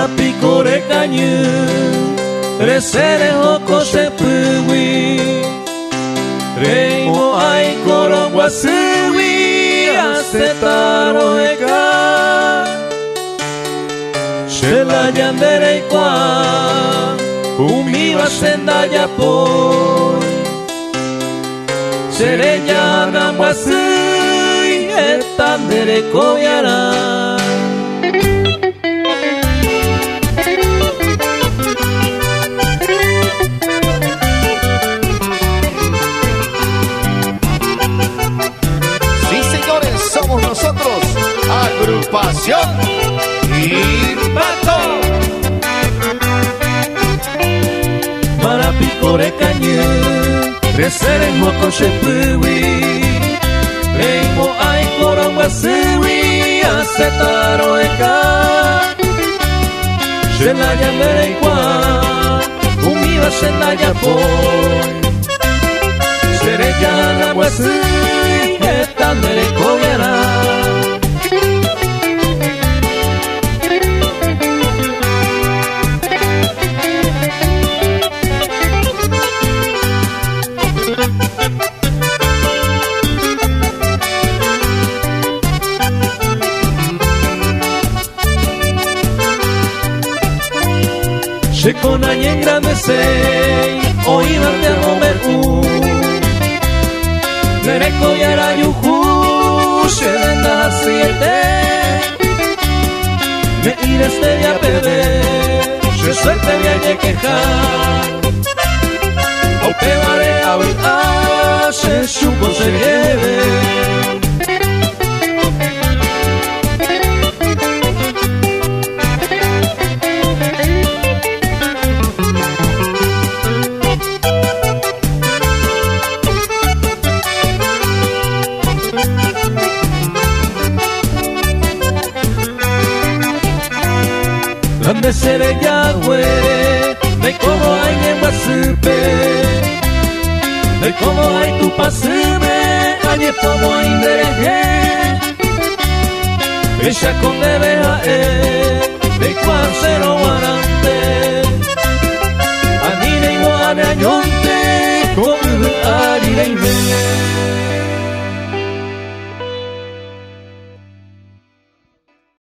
Marapikore kanyu Resere hoko sepui Reimo ai korongwa sui Asetaro eka Shela yandere kwa Umiwa senda yapoi Sereya namwa sui Etandere koyara. Somos nosotros, Agrupación Impacto. Marapikore kanyu Resere hoko sepui Reimo ai korongwa sui Asetaro eka Shela yandere kwa Umiwa shenda yapoi Sereya namwa sui Etandere koyara. Shekona y engrandecei Oídas de Homer Nereko yara yuhu Shedenda siete Me ires te ya pede She suerte me hay quejar O te daré a ver She shuko se lleve. Grande seré Yahweh, de como hay en Wasupe, de como hay tu pasume, añe como hay dereje, ella con debe a de cuán se lo harán.